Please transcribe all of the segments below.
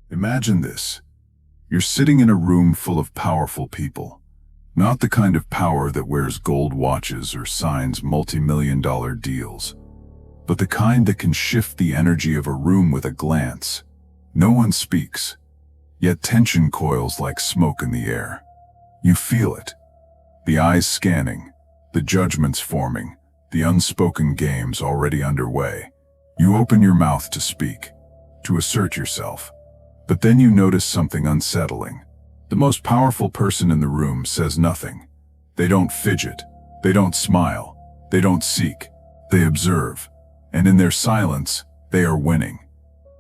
Imagine this. You're sitting in a room full of powerful people. Not the kind of power that wears gold watches or signs multi-million-dollar deals, but the kind that can shift the energy of a room with a glance. No one speaks, yet tension coils like smoke in the air. You feel it. The eyes scanning, the judgments forming, the unspoken games already underway. You open your mouth to speak, to assert yourself. But then you notice something unsettling. The most powerful person in the room says nothing. They don't fidget. They don't smile. They don't seek. They observe. And in their silence, they are winning.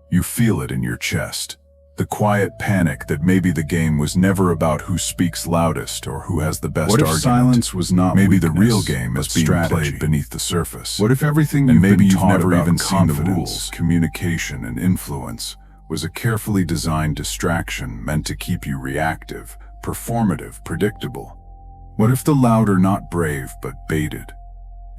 You feel it in your chest. The quiet panic that maybe the game was never about who speaks loudest or who has the best argument. What if silence was not maybe the real game is being played beneath the surface? What if everything you've been taught about confidence, communication, and influence was a carefully designed distraction meant to keep you reactive, performative, predictable? What if the loud are not brave but baited?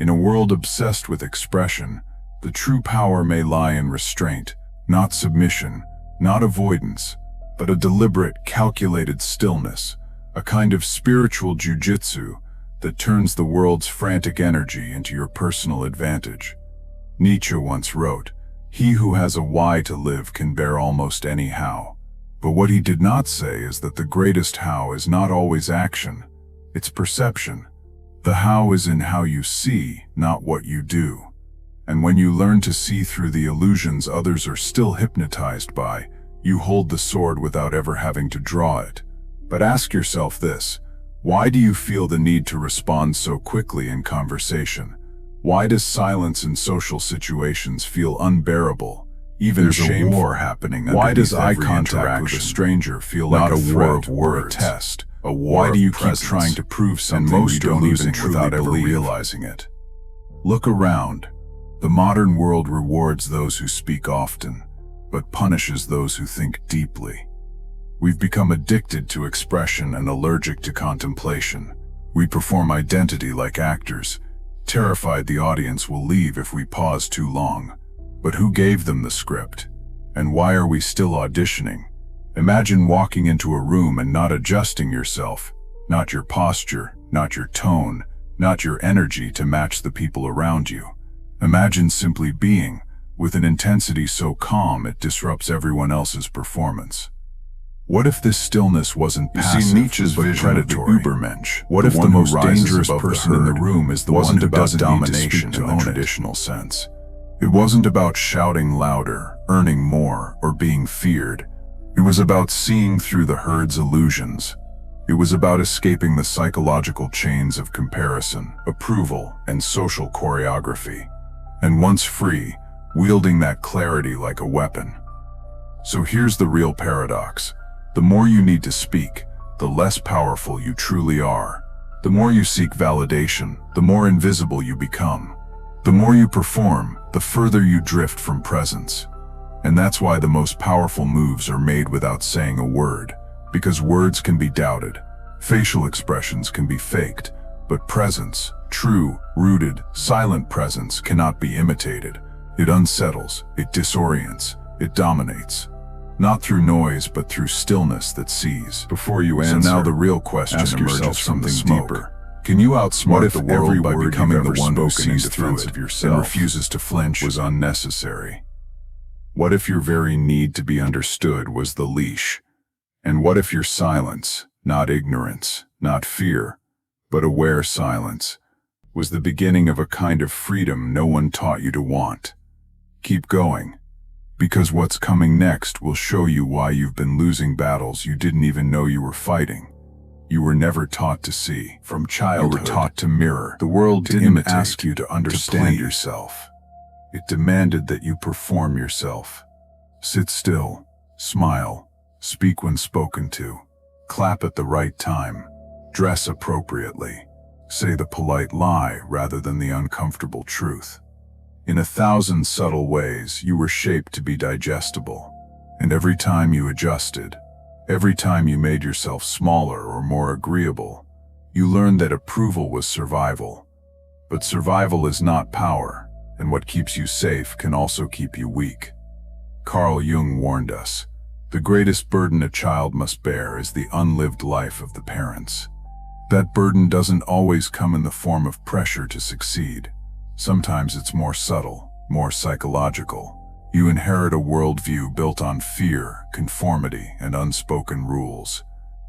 In a world obsessed with expression, the true power may lie in restraint, not submission, not avoidance, but a deliberate, calculated stillness, a kind of spiritual jujitsu that turns the world's frantic energy into your personal advantage. Nietzsche once wrote, "He who has a why to live can bear almost any how." But what he did not say is that the greatest how is not always action, it's perception. The how is in how you see, not what you do. And when you learn to see through the illusions others are still hypnotized by, you hold the sword without ever having to draw it. But ask yourself this: why do you feel the need to respond so quickly in conversation? Why does silence in social situations feel unbearable, even shameful? There's a war happening. Why does eye contact with a stranger feel like a threat or a test? Why do you keep trying to prove something you don't even without ever realizing it? Look around. The modern world rewards those who speak often, but punishes those who think deeply. We've become addicted to expression and allergic to contemplation. We perform identity like actors, terrified the audience will leave if we pause too long. But who gave them the script? And why are we still auditioning? Imagine walking into a room and not adjusting yourself, not your posture, not your tone, not your energy to match the people around you. Imagine simply being, with an intensity so calm it disrupts everyone else's performance. What if this stillness wasn't passive, Nietzsche's but predatory? Übermensch. What if the most dangerous person in the room is the one who doesn't domination in the traditional sense? It wasn't about shouting louder, earning more, or being feared. It was about seeing through the herd's illusions. It was about escaping the psychological chains of comparison, approval, and social choreography. And once free, wielding that clarity like a weapon. So here's the real paradox. The more you need to speak, the less powerful you truly are. The more you seek validation, the more invisible you become. The more you perform, the further you drift from presence. And that's why the most powerful moves are made without saying a word, because words can be doubted, facial expressions can be faked, but presence, true, rooted, silent presence cannot be imitated. It unsettles, it disorients, it dominates. Not through noise, but through stillness that sees. Before you answer, so now the real question emerges from something deeper. Can you outsmart the world by becoming the one who sees through it and refuses to flinch was unnecessary? What if your very need to be understood was the leash? And what if your silence, not ignorance, not fear, but aware silence, was the beginning of a kind of freedom no one taught you to want? Keep going, because what's coming next will show you why you've been losing battles you didn't even know you were fighting. You were never taught to see. From childhood, you were taught to mirror. The world didn't ask you to understand yourself. It demanded that you perform yourself. Sit still, smile, speak when spoken to, clap at the right time, dress appropriately, say the polite lie rather than the uncomfortable truth. In 1,000 subtle ways, you were shaped to be digestible, and every time you adjusted, every time you made yourself smaller or more agreeable, you learned that approval was survival. But survival is not power, and what keeps you safe can also keep you weak. Carl Jung warned us, The greatest burden a child must bear is the unlived life of the parents. That burden doesn't always come in the form of pressure to succeed. Sometimes it's more subtle, more psychological. You inherit a worldview built on fear, conformity, and unspoken rules.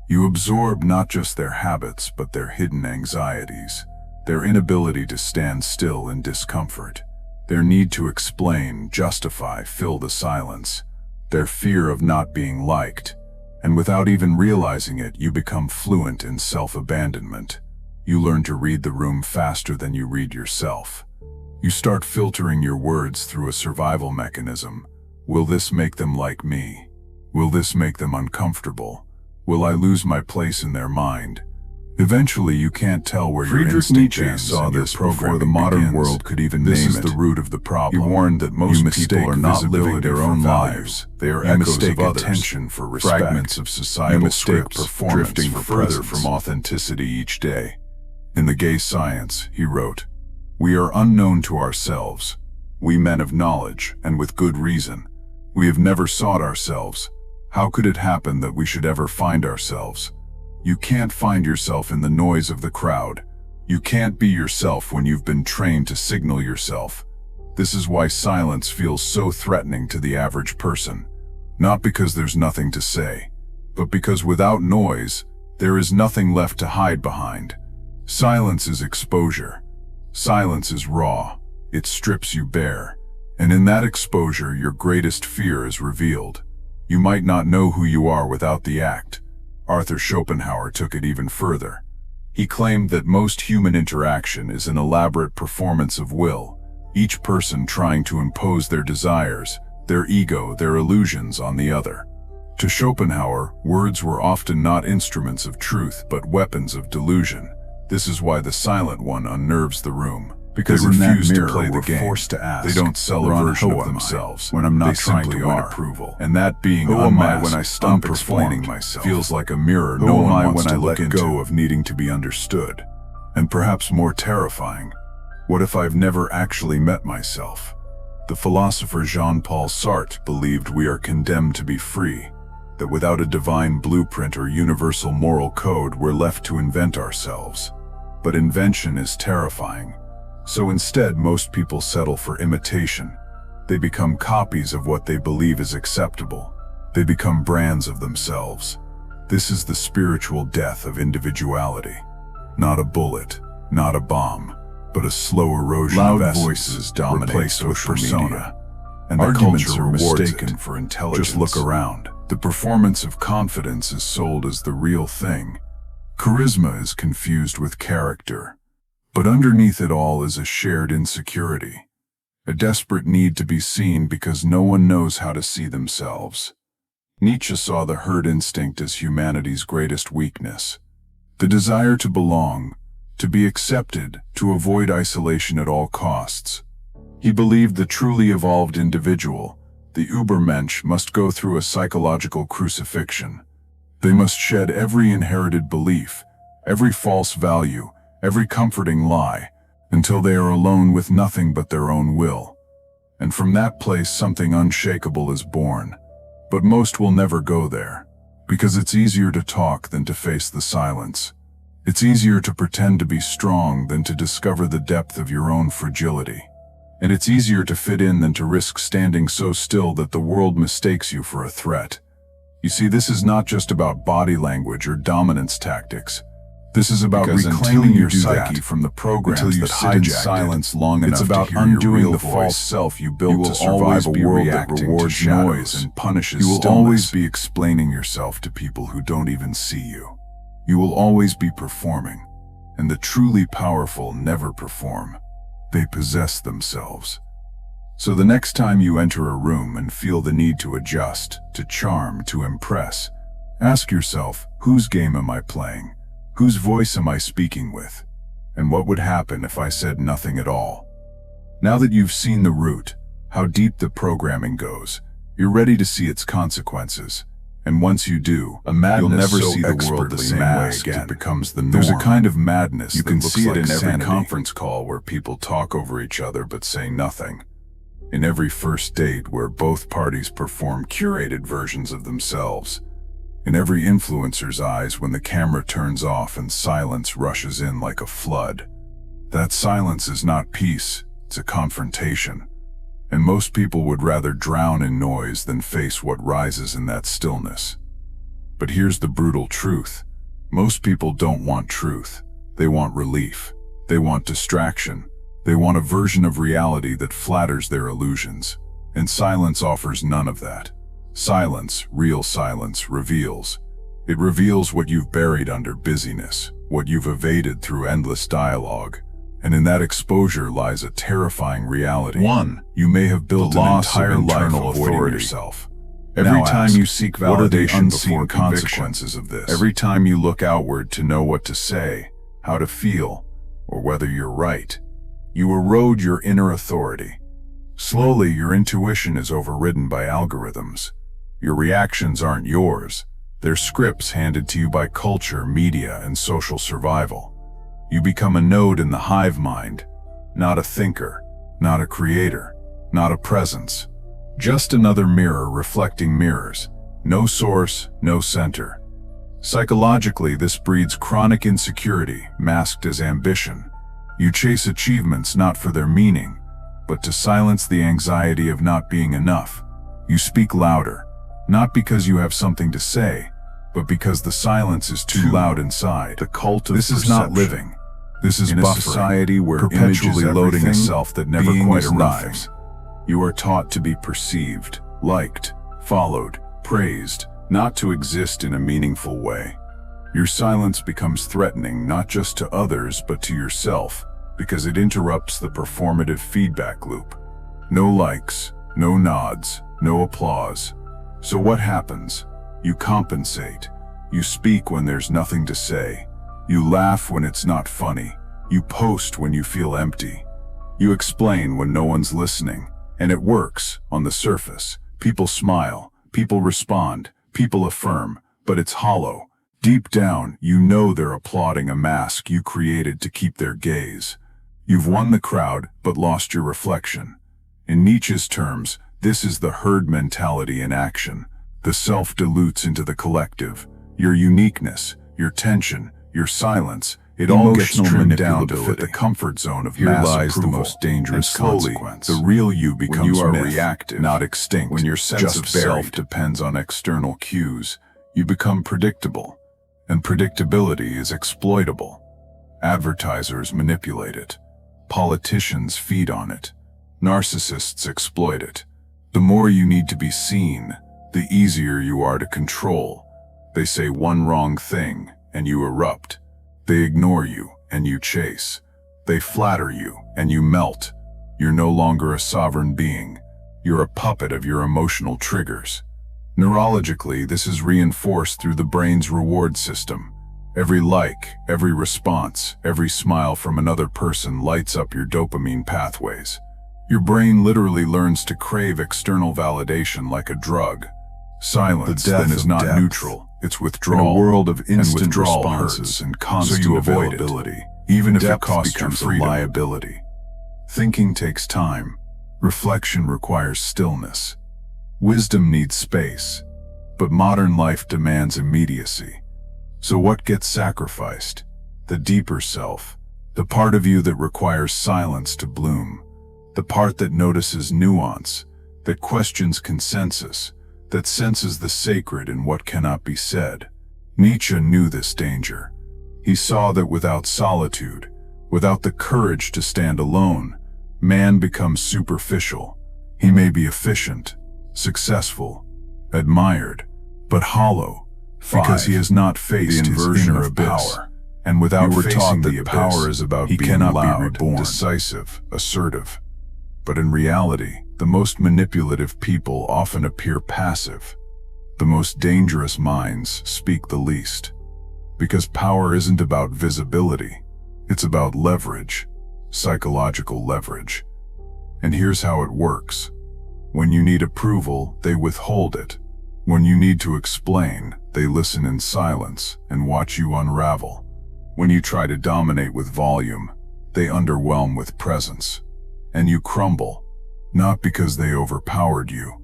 You absorb not just their habits, but their hidden anxieties, their inability to stand still in discomfort, their need to explain, justify, fill the silence, their fear of not being liked. And without even realizing it, you become fluent in self-abandonment. You learn to read the room faster than you read yourself. You start filtering your words through a survival mechanism. Will this make them like me? Will this make them uncomfortable? Will I lose my place in their mind? Eventually, you can't tell where your instinct ends. Saw this before the modern world could even name it. This is the root of the problem. He warned that most people are not living their own lives. They are echoes of others, attention for respect, fragments of societal scripts, drifting further from authenticity each day. In The Gay Science, he wrote, "We are unknown to ourselves, we men of knowledge, and with good reason. We have never sought ourselves. How could it happen that we should ever find ourselves? You can't find yourself in the noise of the crowd. You can't be yourself when you've been trained to signal yourself. This is why silence feels so threatening to the average person. Not because there's nothing to say, but because without noise, there is nothing left to hide behind. Silence is exposure. Silence is raw. It strips you bare. And in that exposure, your greatest fear is revealed. You might not know who you are without the act." Arthur Schopenhauer took it even further. He claimed that most human interaction is an elaborate performance of will, each person trying to impose their desires, their ego, their illusions on the other. To Schopenhauer, words were often not instruments of truth, but weapons of delusion. This is why the silent one unnerves the room. Because they refuse to play the game. Forced to ask. They don't sell a version of themselves when I'm not trying to win approval. And that being unmasked, when I stop explaining myself, feels like a mirror no one wants to look into. Who am I when I let go of needing to be understood? And perhaps more terrifying, what if I've never actually met myself? The philosopher Jean-Paul Sartre believed we are condemned to be free, that without a divine blueprint or universal moral code, we're left to invent ourselves. But invention is terrifying. So instead, most people settle for imitation. They become copies of what they believe is acceptable. They become brands of themselves. This is the spiritual death of individuality. Not a bullet, not a bomb, but a slow erosion of essence. Loud voices dominate social media, and the culture are mistaken for intelligence. Just look around. The performance of confidence is sold as the real thing. Charisma is confused with character. But underneath it all is a shared insecurity, a desperate need to be seen because no one knows how to see themselves. Nietzsche saw the herd instinct as humanity's greatest weakness. The desire to belong, to be accepted, to avoid isolation at all costs. He believed the truly evolved individual, the Übermensch, must go through a psychological crucifixion. They must shed every inherited belief, every false value, every comforting lie, until they are alone with nothing but their own will. And from that place something unshakable is born. But most will never go there, because it's easier to talk than to face the silence. It's easier to pretend to be strong than to discover the depth of your own fragility. And it's easier to fit in than to risk standing so still that the world mistakes you for a threat. You see, this is not just about body language or dominance tactics. This is about reclaiming your psyche from the programs that hijacked silence long enough. It's about undoing the false self you built to survive a world that rewards noise and punishes stillness. You will always be explaining yourself to people who don't even see you. You will always be performing, and the truly powerful never perform. They possess themselves. So the next time you enter a room and feel the need to adjust, to charm, to impress, ask yourself, whose game am I playing? Whose voice am I speaking with? And what would happen if I said nothing at all? Now that you've seen the root, how deep the programming goes, you're ready to see its consequences. And once you do, you'll never see the world the same way again. It becomes the norm. There's a kind of madness you can see it in every conference call where people talk over each other but say nothing. in every first date where both parties perform curated versions of themselves, in every influencer's eyes when the camera turns off and silence rushes in like a flood. That silence is not peace, it's a confrontation. And most people would rather drown in noise than face what rises in that stillness. But here's the brutal truth. Most people don't want truth. They want relief. They want distraction. They want a version of reality that flatters their illusions. And silence offers none of that. Silence, real silence, reveals. It reveals what you've buried under busyness, what you've evaded through endless dialogue. And in that exposure lies a terrifying reality. 1. You may have built an entire life avoiding yourself. Every time you seek validation before consequences of this. Every time you look outward to know what to say, how to feel, or whether you're right, you erode your inner authority. Slowly, your intuition is overridden by algorithms. Your reactions aren't yours. They're scripts handed to you by culture, media, and social survival. You become a node in the hive mind, not a thinker, not a creator, not a presence. Just another mirror reflecting mirrors. No source, no center. Psychologically, this breeds chronic insecurity, masked as ambition. You chase achievements not for their meaning, but to silence the anxiety of not being enough. You speak louder, not because you have something to say, but because the silence is too loud inside. The cult of perception. This is not living. This is buffering, a society where perpetually loading a self that never quite arrives. You are taught to be perceived, liked, followed, praised, not to exist in a meaningful way. Your silence becomes threatening not just to others but to yourself, because it interrupts the performative feedback loop. No likes, no nods, no applause. So what happens? You compensate. You speak when there's nothing to say. You laugh when it's not funny. You post when you feel empty. You explain when no one's listening. And it works, on the surface. People smile, people respond, people affirm, but it's hollow. Deep down, you know they're applauding a mask you created to keep their gaze. You've won the crowd, but lost your reflection. In Nietzsche's terms, this is the herd mentality in action. The self dilutes into the collective. Your uniqueness, your tension, your silence, it all gets trimmed down to fit the comfort zone of mass approval. Here lies the most dangerous consequence. The real you becomes reactive, not extinct. When your sense of self depends on external cues, you become predictable, and predictability is exploitable. Advertisers manipulate it. Politicians feed on it. Narcissists exploit it. The more you need to be seen, the easier you are to control. They say one wrong thing, and you erupt. They ignore you, and you chase. They flatter you, and you melt. You're no longer a sovereign being. You're a puppet of your emotional triggers. Neurologically, this is reinforced through the brain's reward system. Every like, every response, every smile from another person lights up your dopamine pathways. Your brain literally learns to crave external validation like a drug. Silence then is not neutral. It's withdrawal. In a world of instant responses and constant availability, even if it costs your freedom. Liability. Thinking takes time. Reflection requires stillness. Wisdom needs space. But modern life demands immediacy. So what gets sacrificed? The deeper self. The part of you that requires silence to bloom. The part that notices nuance, that questions consensus, that senses the sacred in what cannot be said. Nietzsche knew this danger. He saw that without solitude, without the courage to stand alone, man becomes superficial. He may be efficient, successful, admired, but hollow, because he has not faced his inner power. And without facing the abyss, power is about being loud, decisive, assertive. But in reality, the most manipulative people often appear passive. The most dangerous minds speak the least. Because power isn't about visibility, it's about leverage, psychological leverage. And here's how it works. When you need approval, they withhold it. When you need to explain, they listen in silence and watch you unravel. When you try to dominate with volume, they underwhelm with presence. And you crumble, not because they overpowered you,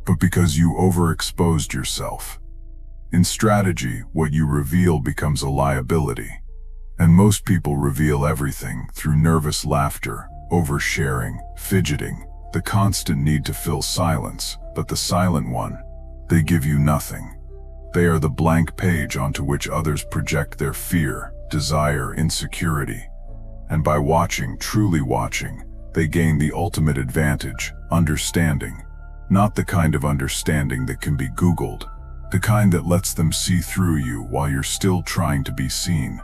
but because you overexposed yourself. In strategy, what you reveal becomes a liability. And most people reveal everything through nervous laughter, oversharing, fidgeting, the constant need to fill silence. But the silent one, they give you nothing. They are the blank page onto which others project their fear, desire, insecurity. And by watching, truly watching, they gain the ultimate advantage, understanding. Not the kind of understanding that can be Googled, the kind that lets them see through you while you're still trying to be seen.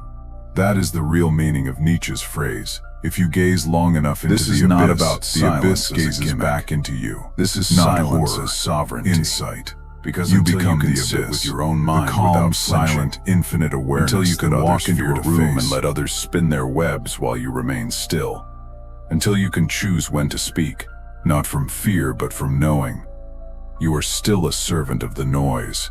That is the real meaning of Nietzsche's phrase, if you gaze long enough into the abyss, not about the abyss silence gazes back into you. This is not silence horror, as sovereignty. insight. Because You until become you can the sit abyss, with your own mind the calm, without silent, flinching, infinite awareness until you can that walk others into fear a to room face. and let others spin their webs while you remain still, until you can choose when to speak, Not from fear, but from knowing. you are still a servant of the noise.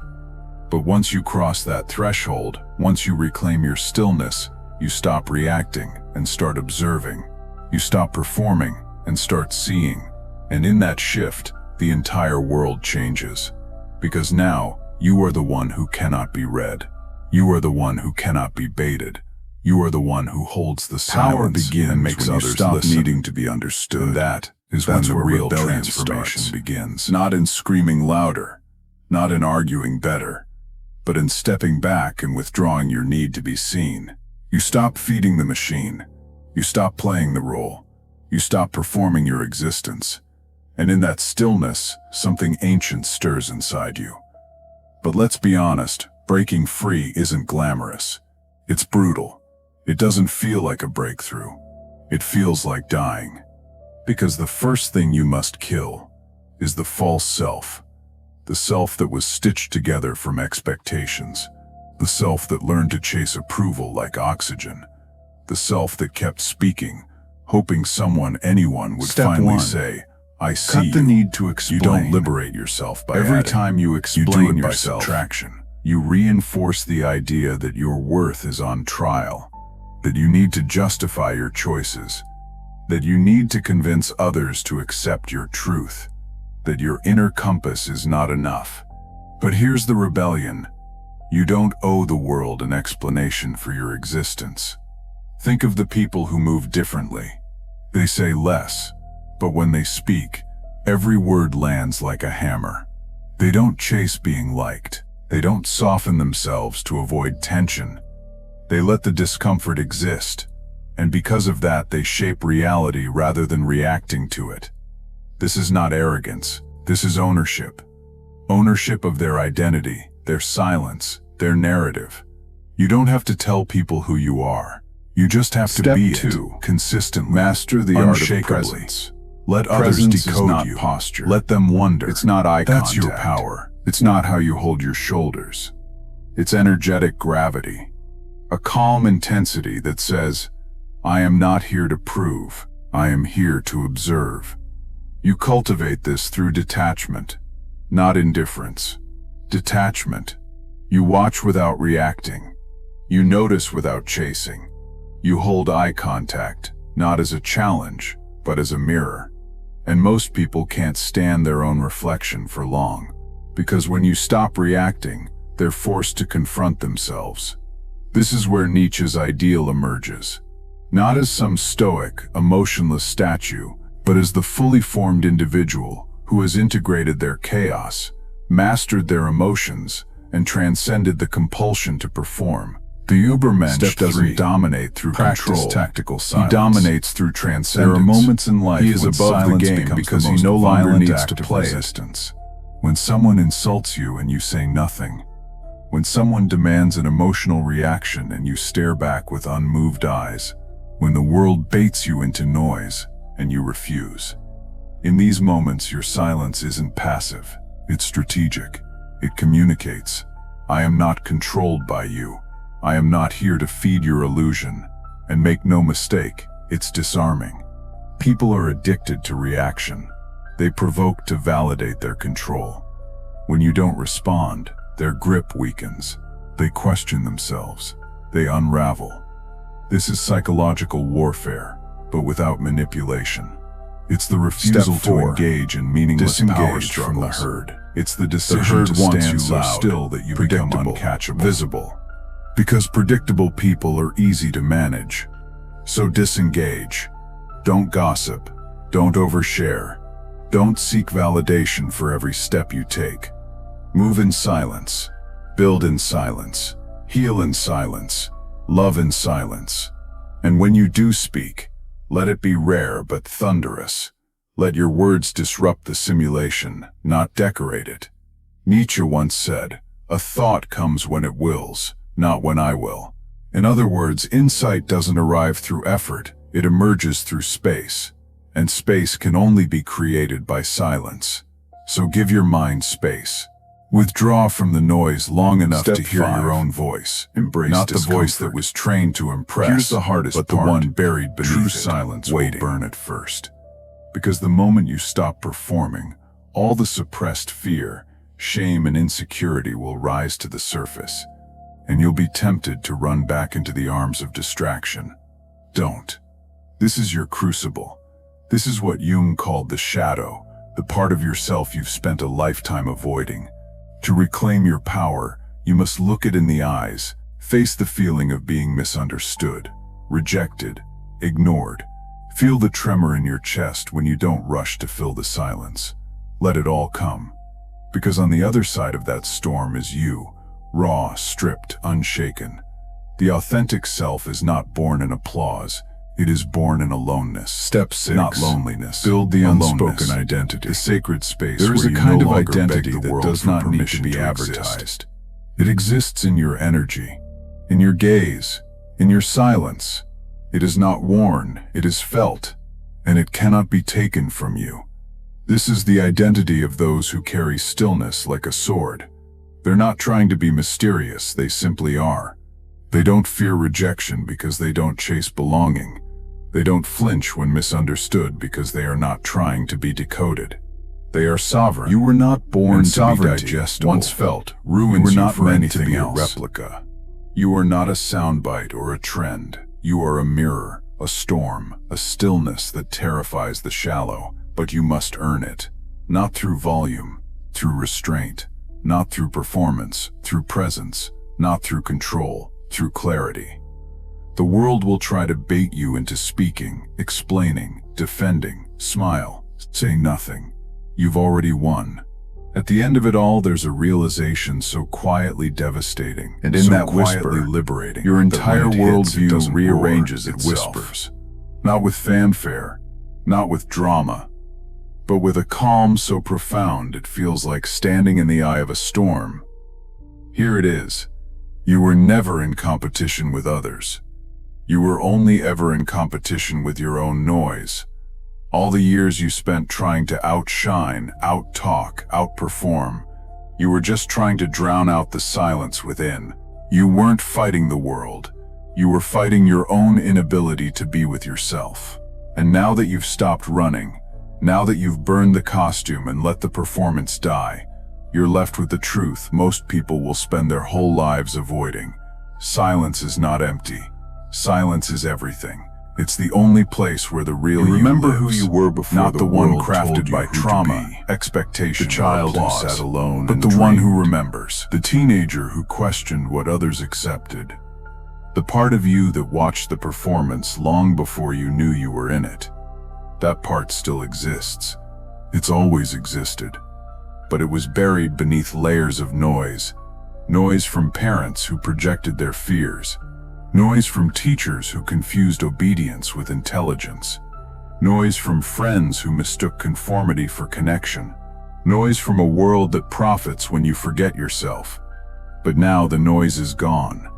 But once you cross that threshold, once you reclaim your stillness, you stop reacting and start observing. You stop performing and start seeing. And in that shift, the entire world changes. Because now, you are the one who cannot be read. You are the one who cannot be baited. You are the one who holds the Power silence begins and makes when you others stop listen. needing to be understood. And that is That's when the where real rebellion transformation starts. begins. Not in screaming louder, not in arguing better, but in stepping back and withdrawing your need to be seen. You stop feeding the machine. You stop playing the role. You stop performing your existence. And in that stillness, something ancient stirs inside you. But let's be honest, breaking free isn't glamorous. It's brutal. It doesn't feel like a breakthrough. It feels like dying. Because the first thing you must kill is the false self. The self that was stitched together from expectations. The self that learned to chase approval like oxygen. The self that kept speaking, hoping someone, anyone would Step finally 1. say, I see Cut the you. need to explain. You don't liberate yourself by Every adding. time you You explain do it by yourself, subtraction. You reinforce the idea that your worth is on trial, that you need to justify your choices, that you need to convince others to accept your truth, that your inner compass is not enough. But here's the rebellion. You don't owe the world an explanation for your existence. Think of the people who move differently. They say less, but when they speak, every word lands like a hammer. They don't chase being liked. They don't soften themselves to avoid tension. They let the discomfort exist, and because of that they shape reality rather than reacting to it. This is not arrogance, this is ownership. Ownership of their identity, their silence, their narrative. You don't have to tell people who you are. You just have to Step be 2. it, consistently, Master the art of unshakably. presence. Let others Presence is decode not you. posture. Let them wonder. It's not eye That's your contact. power. It's not how you hold your shoulders. It's energetic gravity. A calm intensity that says, I am not here to prove, I am here to observe. You cultivate this through detachment, not indifference. Detachment. You watch without reacting. You notice without chasing. You hold eye contact, not as a challenge, but as a mirror. And most people can't stand their own reflection for long. Because when you stop reacting, they're forced to confront themselves. This is where Nietzsche's ideal emerges. Not as some stoic, emotionless statue, but as the fully formed individual who has integrated their chaos, mastered their emotions, and transcended the compulsion to perform. The Ubermensch Step 3. doesn't dominate through Practice control. tactical He silence. dominates through transcendence. There are moments in life he is when above the silence game becomes because the he most no longer violent needs act to of play resistance. When someone insults you and you say nothing. When someone demands an emotional reaction and you stare back with unmoved eyes. When the world baits you into noise and you refuse. In these moments, your silence isn't passive. It's strategic. It communicates. I am not controlled by you. I am not here to feed your illusion. And make no mistake, it's disarming. People are addicted to reaction. They provoke to validate their control. When you don't respond, their grip weakens. They question themselves. They unravel. This is psychological warfare, but without manipulation. It's the refusal Step to 4. engage in meaningless power Disengage from struggles. the herd. It's the The decision herd to wants stand you so loud, still that you become predictable, uncatchable. visible. Because predictable people are easy to manage. So disengage. Don't gossip. Don't overshare. Don't seek validation for every step you take. Move in silence. Build in silence. Heal in silence. Love in silence. And when you do speak, let it be rare but thunderous. Let your words disrupt the simulation, not decorate it. Nietzsche once said, "A thought comes when it wills, not when I will." In other words, insight doesn't arrive through effort, it emerges through space. And space can only be created by silence. So give your mind space. Withdraw from the noise long enough Step to hear 5. your own voice. Embrace Not the discomfort. voice that was trained to impress. Here's the hardest but the part. one buried beneath True it. silence Waiting. will Burn at first. Because the moment you stop performing, all the suppressed fear, shame, and insecurity will rise to the surface, and you'll be tempted to run back into the arms of distraction. Don't. This is your crucible. This is what Jung called the shadow, the part of yourself you've spent a lifetime avoiding. To reclaim your power, you must look it in the eyes, face the feeling of being misunderstood, rejected, ignored. Feel the tremor in your chest when you don't rush to fill the silence. Let it all come. Because on the other side of that storm is you, raw, stripped, unshaken. The authentic self is not born in applause. It is born in aloneness. Step 6. Not loneliness. Build the Unspoken unspoken identity. The sacred space There is where a you kind no of longer identity beg the that world does for not need permission to be to advertised. exist. It exists in your energy, in your gaze, in your silence. It is not worn, it is felt, and it cannot be taken from you. This is the identity of those who carry stillness like a sword. They're not trying to be mysterious, they simply are. They don't fear rejection because they don't chase belonging. They don't flinch when misunderstood because they are not trying to be decoded. They are sovereign. You were not born to be digestible. Once felt, ruins you for anything else. Replica. You are not a soundbite or a trend. You are a mirror, a storm, a stillness that terrifies the shallow, but you must earn it. Not through volume, through restraint. Not through performance, through presence. Not through control, through clarity. The world will try to bait you into speaking, explaining, defending, smile, say nothing. You've already won. At the end of it all, there's a realization so quietly devastating, and in so that quietly whisper, liberating. your entire that when it hits, it worldview doesn't rearranges roar, it itself. whispers. Not with fanfare, not with drama, but with a calm so profound it feels like standing in the eye of a storm. Here it is. You were never in competition with others. You were only ever in competition with your own noise. All the years you spent trying to outshine, outtalk, outperform, you were just trying to drown out the silence within. You weren't fighting the world. You were fighting your own inability to be with yourself. And now that you've stopped running, now that you've burned the costume and let the performance die, you're left with the truth most people will spend their whole lives avoiding. Silence is not empty. Silence is everything. It's the only place where the real you remember lives, who you were before not the the one world crafted told you by who to trauma, be. expectation, The child or who applause, sat alone but and the one who dreamed. remembers, the teenager who questioned what others accepted, the part of you that watched the performance long before you knew you were in it. That part still exists. It's always existed. But it was buried beneath layers of noise. Noise from parents who projected their fears. Noise from teachers who confused obedience with intelligence. Noise from friends who mistook conformity for connection. Noise from a world that profits when you forget yourself. But now the noise is gone.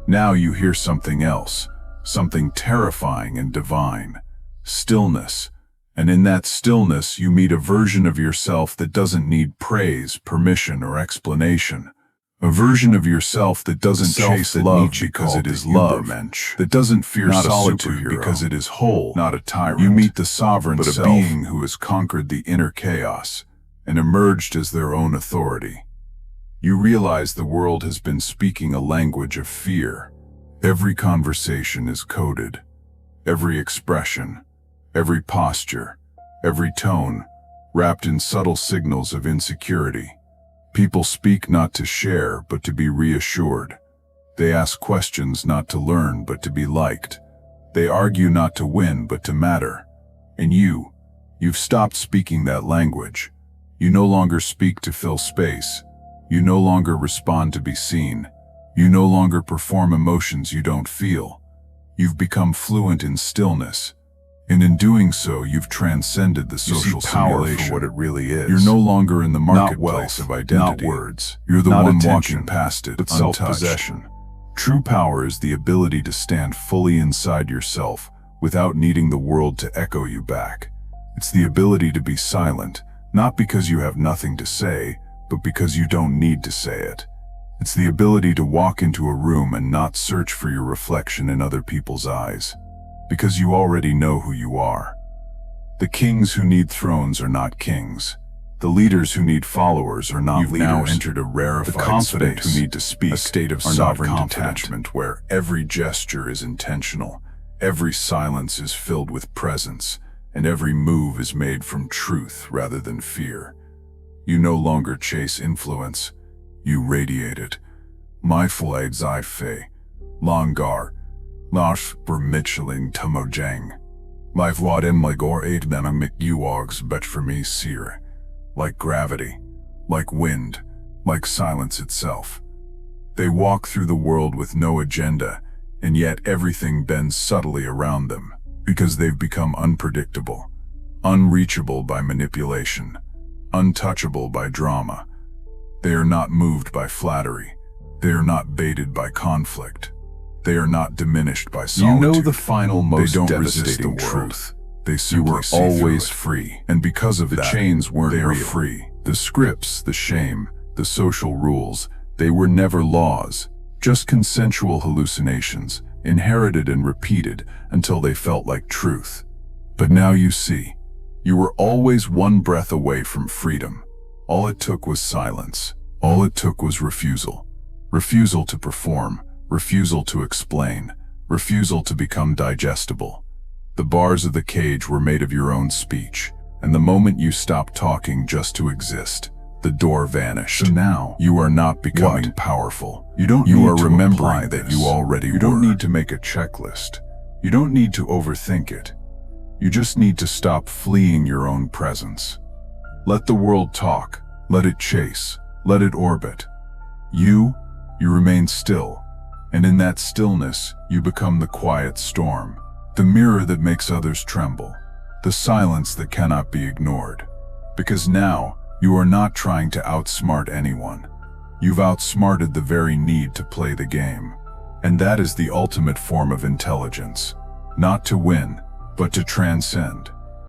Now you hear something else, something terrifying and divine. Stillness. And in that stillness, you meet a version of yourself that doesn't need praise, permission, or explanation. A version of yourself that doesn't chase love because it is love, that doesn't fear solitude because it is whole, not a tyrant. You meet the sovereign but a self, being who has conquered the inner chaos and emerged as their own authority. You realize the world has been speaking a language of fear. Every conversation is coded. Every expression, every posture, every tone, wrapped in subtle signals of insecurity. People speak not to share, but to be reassured. They ask questions not to learn, but to be liked. They argue not to win, but to matter. And you've stopped speaking that language. You no longer speak to fill space. You no longer respond to be seen. You no longer perform emotions you don't feel. You've become fluent in stillness. And in doing so, you've transcended the social simulation for what it really is. You're no longer in the marketplace of identity. Not words. You're the one walking past it, but self-possession. True power is the ability to stand fully inside yourself without needing the world to echo you back. It's the ability to be silent, not because you have nothing to say, but because you don't need to say it. It's the ability to walk into a room and not search for your reflection in other people's eyes, because you already know who you are. The kings who need thrones are not kings. The leaders who need followers are not leaders. You've now entered a rarefied the confident space, who need to speak, a state of sovereign detachment where every gesture is intentional, every silence is filled with presence, and every move is made from truth rather than fear. You no longer chase influence, you radiate it. My flight zai fei, longar, lash vermicheling tumojang. My vlod in my gore aid menamik uogs bet for me seer. Like gravity, like wind, like silence itself. They walk through the world with no agenda, and yet everything bends subtly around them, because they've become unpredictable, unreachable by manipulation, untouchable by drama. They are not moved by flattery. They are not baited by conflict. They are not diminished by solitude. You know the final, most devastating truth. They simply were always free, and because of that, the chains weren't real. Free. The scripts, the shame, the social rules, they were never laws, just consensual hallucinations, inherited and repeated until they felt like truth. But now you see, you were always one breath away from freedom. All it took was silence. All it took was refusal. Refusal to perform, refusal to explain, refusal to become digestible. The bars of the cage were made of your own speech, and the moment you stopped talking just to exist, the door vanished. So now, you are not becoming powerful. You are remembering that you already were. You don't need to make a checklist. You don't need to overthink it. You just need to stop fleeing your own presence. Let the world talk. Let it chase. Let it orbit. You remain still, and in that stillness, you become the quiet storm. The mirror that makes others tremble, the silence that cannot be ignored. Because now, you are not trying to outsmart anyone. You've outsmarted the very need to play the game. And that is the ultimate form of intelligence. Not to win, but to transcend.